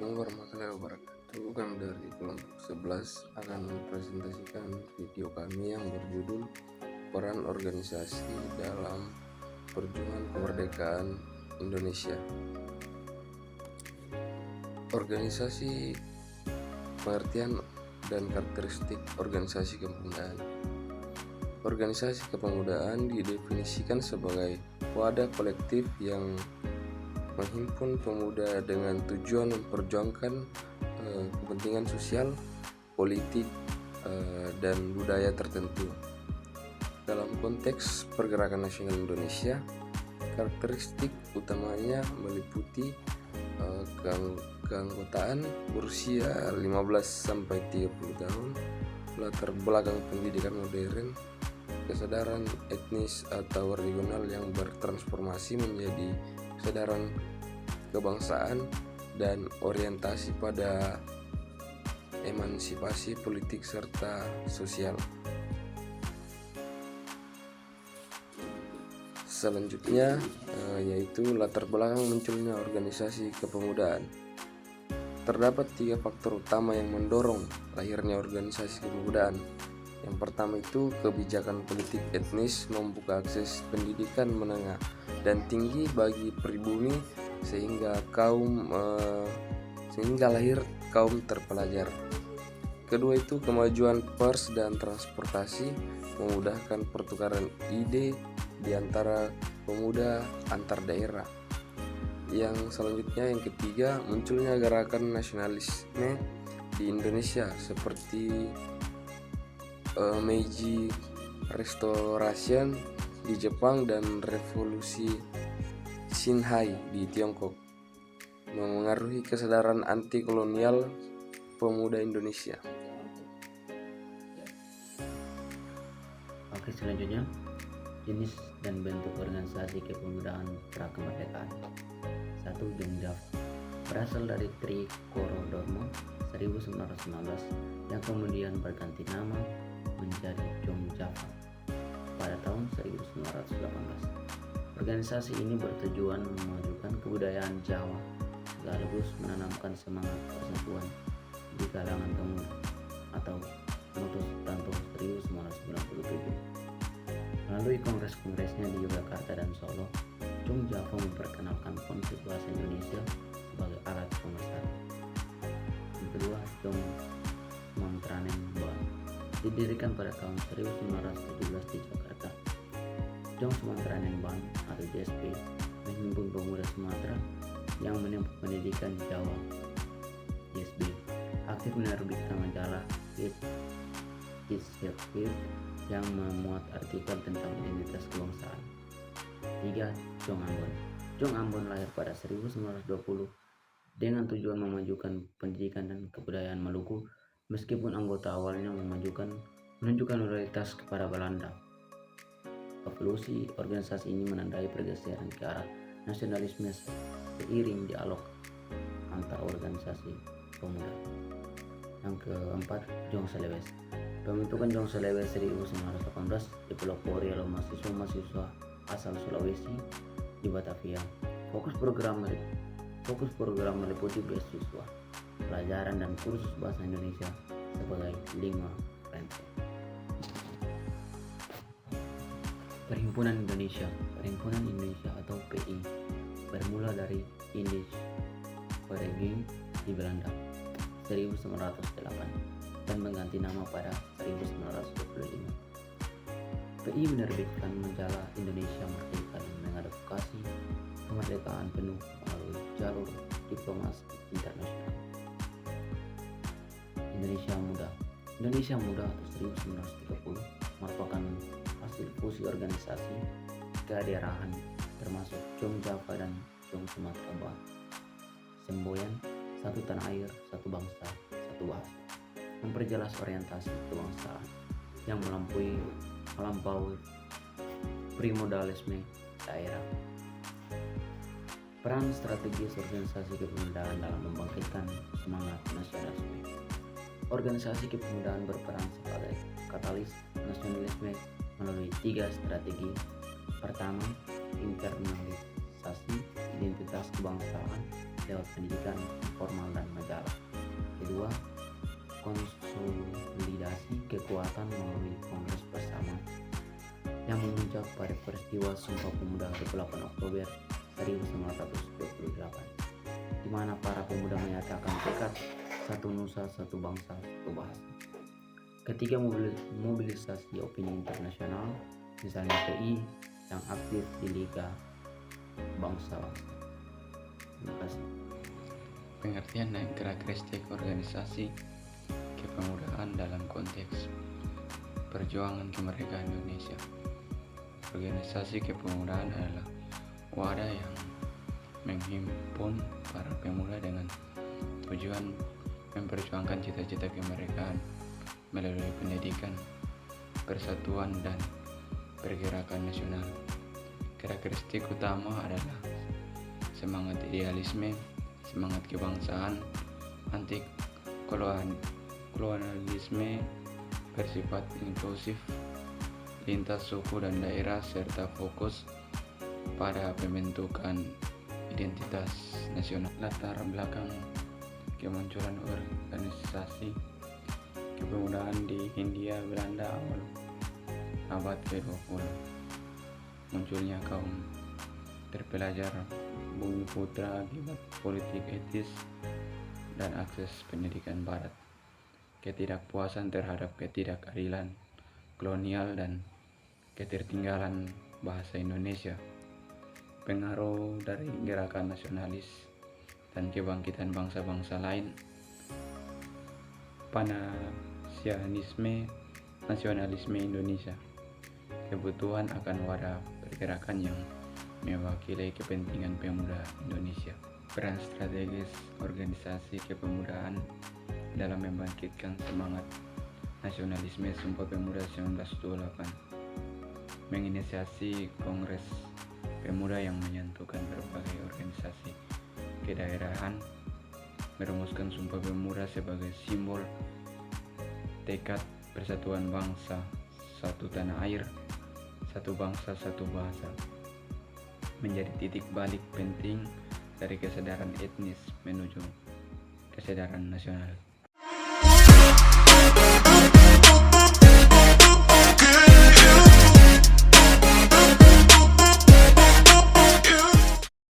Assalamualaikum warahmatullahi wabarakatuh. Kami dari kelompok 11 akan mempresentasikan video kami yang berjudul Peran Organisasi dalam Perjuangan Kemerdekaan Indonesia. Organisasi, pengertian dan karakteristik organisasi kepemudaan. Organisasi kepemudaan didefinisikan sebagai wadah kolektif yang menghimpun pemuda dengan tujuan memperjuangkan kepentingan sosial, politik, dan budaya tertentu. Dalam konteks pergerakan nasional Indonesia, karakteristik utamanya meliputi keanggotaan berusia 15-30 tahun, latar belakang pendidikan modern, kesadaran etnis atau regional yang bertransformasi menjadi kesadaran kebangsaan, dan orientasi pada emansipasi politik serta sosial. Selanjutnya yaitu latar belakang munculnya organisasi kepemudaan. Terdapat 3 faktor utama yang mendorong lahirnya organisasi kepemudaan. Yang pertama itu kebijakan politik etnis membuka akses pendidikan menengah dan tinggi bagi pribumi sehingga lahir kaum terpelajar. Kedua itu kemajuan pers dan transportasi memudahkan pertukaran ide di antara pemuda antar daerah. Yang selanjutnya, yang ketiga, munculnya gerakan nasionalisme di Indonesia seperti Meiji Restoration di Jepang dan revolusi Shanghai di Tiongkok, memengaruhi kesadaran anti kolonial pemuda Indonesia. Oke, selanjutnya jenis dan bentuk organisasi kepemudaan prakemerdekaan. 1. Jong berasal dari Trikorodormo 1919 yang kemudian berganti nama menjadi Jong Java pada tahun 1918. Organisasi ini bertujuan memajukan kebudayaan Jawa sekaligus menanamkan semangat persatuan di kalangan pemuda atau Motus Tanto 1997. Melalui kongres-kongresnya di Yogyakarta dan Solo, Jong Java memperkenalkan konsep bahasa Indonesia sebagai alat pemersatu. Yang kedua, Jong Sumatranenbaan didirikan pada tahun 1917 di Jakarta. Jong Sumatranenbaan atau JSP menghimpun pemuda Sumatera yang menempuh pendidikan di Jawa. JSP aktif menerbitkan majalah Hit yang memuat artikel tentang identitas kebangsaan. 3. Jong Ambon. Jong Ambon lahir pada 1920 dengan tujuan memajukan pendidikan dan kebudayaan Maluku, meskipun anggota awalnya menunjukkan loyalitas kepada Belanda. Evolusi organisasi ini menandai pergeseran ke arah nasionalisme seiring dialog antar organisasi pemuda. Yang keempat, Jong Selewes. Pembentukan Jong Selewes 1918 dipelopori oleh mahasiswa asal Sulawesi di Batavia. Fokus program meliputi beasiswa, pelajaran dan kursus bahasa Indonesia sebagai lingua franca. Perhimpunan Indonesia atau PI bermula dari Indisch Vereniging di Belanda 1908 dan mengganti nama pada 1925. PI menerbitkan majalah Indonesia Merdeka dan mengadvokasi kemerdekaan penuh melalui jalur diplomasi internasional. Indonesia Muda atau 1930 merupakan hasil fusi organisasi kedaerahan termasuk Jong Java dan Jong Sumatera Barat. Semboyan satu tanah air, satu bangsa, satu bahasa, memperjelas orientasi kebangsaan yang melampaui primodalisme daerah. Peran strategis organisasi kepemudaan dalam membangkitkan semangat nasionalisme. Organisasi kepemudaan berperan sebagai katalis nasionalisme melalui 3 strategi. Pertama, internalisasi identitas kebangsaan lewat pendidikan formal dan majalah. Kedua, konsolidasi kekuatan melalui kongres bersama yang memuncak pada peristiwa Sumpah Pemuda 28 Oktober 1928, di mana para pemuda menyatakan tekad satu nusa, satu bangsa, satu bahasa. Ketiga, mobilisasi opini internasional, misalnya PI yang aktif di Liga Bangsa-Bangsa. Terima kasih. Pengertian dan karakteristik organisasi kepemudaan dalam konteks perjuangan kemerdekaan Indonesia. Organisasi kepemudaan adalah wadah yang menghimpun para pemuda dengan tujuan memperjuangkan cita-cita kemerdekaan melalui pendidikan, persatuan, dan pergerakan nasional. Karakteristik utama adalah semangat idealisme, semangat kebangsaan, anti kolonialisme, bersifat inklusif lintas suku dan daerah, serta fokus pada pembentukan identitas nasional. Latar belakang kemunculan organisasi kepemudaan di Hindia Belanda awal abad ke-20. Munculnya kaum terpelajar Bumi Putra akibat politik etis dan akses pendidikan barat, ketidakpuasan terhadap ketidakadilan kolonial dan ketertinggalan bahasa Indonesia, pengaruh dari gerakan nasionalis dan kebangkitan bangsa-bangsa lain, panasianisme, nasionalisme Indonesia, kebutuhan akan wadah pergerakan yang mewakili kepentingan pemuda Indonesia. Peran strategis organisasi kepemudaan dalam membangkitkan semangat nasionalisme Sumpah Pemuda 1928, menginisiasi Kongres Pemuda yang menyatukan berbagai organisasi kedaerahan, merumuskan Sumpah Pemuda sebagai simbol tekad persatuan bangsa, satu tanah air, satu bangsa, satu bahasa, menjadi titik balik penting dari kesadaran etnis menuju kesadaran nasional.